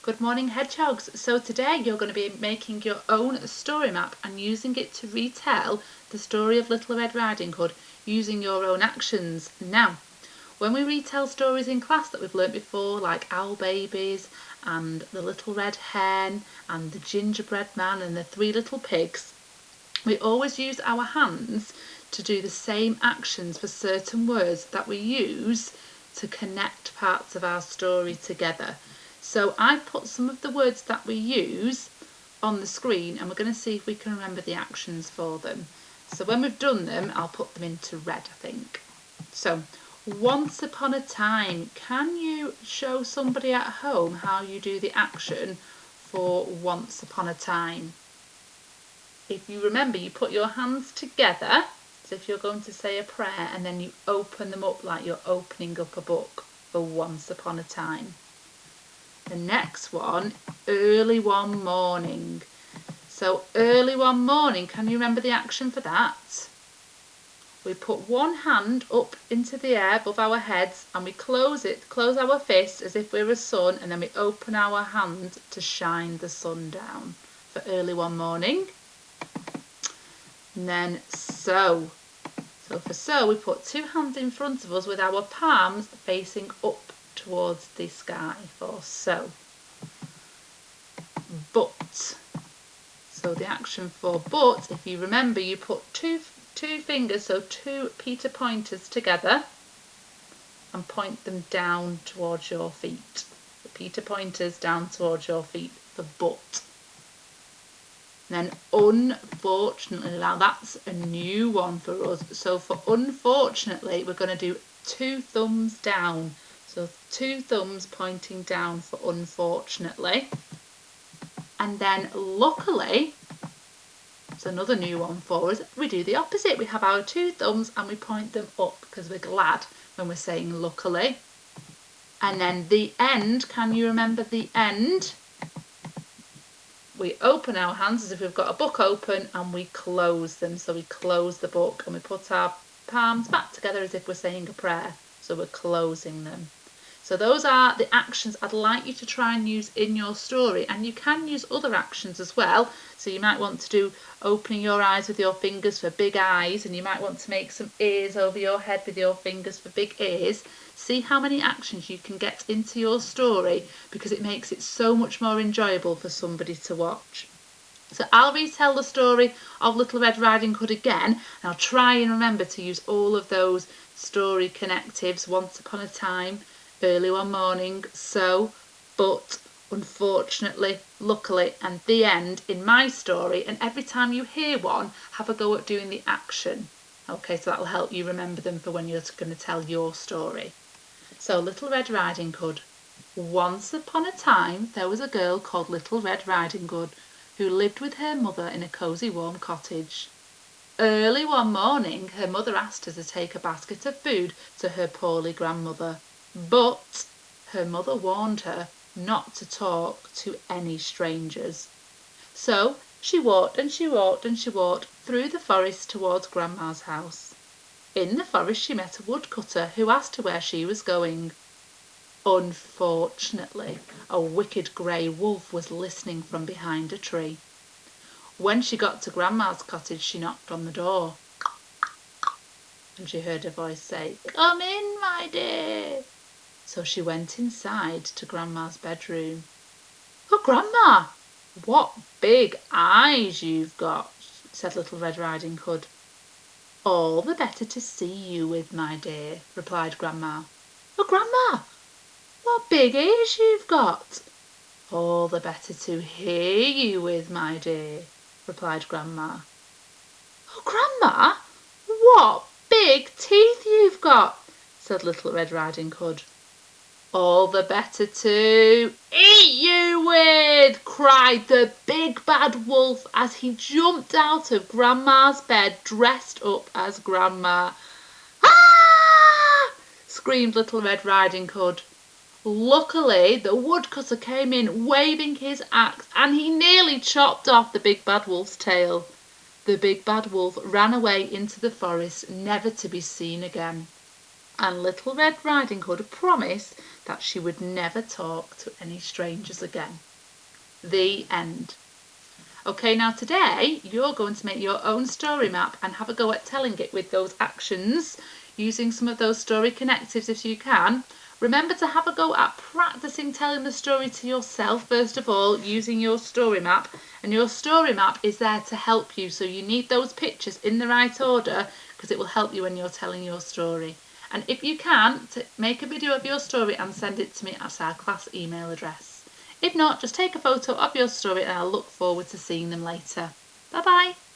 Good morning, Hedgehogs. So today you're going to be making your own story map and using it to retell the story of Little Red Riding Hood using your own actions. Now, when we retell stories in class that we've learnt before, like Owl Babies and The Little Red Hen and The Gingerbread Man and The Three Little Pigs, we always use our hands to do the same actions for certain words that we use to connect parts of our story together. So I've put some of the words that we use on the screen and we're going to see if we can remember the actions for them. So when we've done them, I'll put them into red, I think. So, once upon a time. Can you show somebody at home how you do the action for once upon a time? If you remember, you put your hands together as if you're going to say a prayer and then you open them up like you're opening up a book for once upon a time. The next one, early one morning. So early one morning, can you remember the action for that? We put one hand up into the air above our heads and we close our fist as if we're a sun, and then we open our hand to shine the sun down for early one morning. And then so for so we put two hands in front of us with our palms facing up towards the sky for so. But, so the action for but, if you remember, you put two fingers, so two Peter pointers together and point them down towards your feet. The Peter pointers down towards your feet for but. And then unfortunately, now that's a new one for us. So for unfortunately, we're going to do two thumbs down. So two thumbs pointing down for unfortunately. And then luckily, it's another new one for us. We do the opposite. We have our two thumbs and we point them up because we're glad when we're saying luckily. And then the end, can you remember the end? We open our hands as if we've got a book open and we close them. So we close the book and we put our palms back together as if we're saying a prayer. So we're closing them. So those are the actions I'd like you to try and use in your story, and you can use other actions as well. So you might want to do opening your eyes with your fingers for big eyes, and you might want to make some ears over your head with your fingers for big ears. See how many actions you can get into your story, because it makes it so much more enjoyable for somebody to watch. So I'll retell the story of Little Red Riding Hood again, and I'll try and remember to use all of those story connectives: once upon a time, early one morning, so, but, unfortunately, luckily, and the end in my story. And every time you hear one, have a go at doing the action. Okay, so that'll help you remember them for when you're going to tell your story. So, Little Red Riding Hood. Once upon a time, there was a girl called Little Red Riding Hood who lived with her mother in a cosy warm cottage. Early one morning, her mother asked her to take a basket of food to her poorly grandmother. But her mother warned her not to talk to any strangers. So she walked and she walked and she walked through the forest towards Grandma's house. In the forest she met a woodcutter who asked her where she was going. Unfortunately, a wicked grey wolf was listening from behind a tree. When she got to Grandma's cottage, she knocked on the door. And she heard a voice say, "Come in, my dear." So she went inside to Grandma's bedroom. "Oh, Grandma, what big eyes you've got," said Little Red Riding Hood. "All the better to see you with, my dear," replied Grandma. "Oh, Grandma, what big ears you've got." "All the better to hear you with, my dear," replied Grandma. "Oh, Grandma, what big teeth you've got," said Little Red Riding Hood. "All the better to eat you with," cried the big bad wolf as he jumped out of Grandma's bed dressed up as Grandma. "Ah!" screamed Little Red Riding Hood. Luckily, the woodcutter came in waving his axe and he nearly chopped off the big bad wolf's tail. The big bad wolf ran away into the forest, never to be seen again. And Little Red Riding Hood promised that she would never talk to any strangers again. The end. Okay, now today you're going to make your own story map and have a go at telling it with those actions, using some of those story connectives if you can. Remember to have a go at practicing telling the story to yourself first of all, using your story map. And your story map is there to help you, so you need those pictures in the right order because it will help you when you're telling your story. And if you can, make a video of your story and send it to me at our class email address. If not, just take a photo of your story and I'll look forward to seeing them later. Bye bye!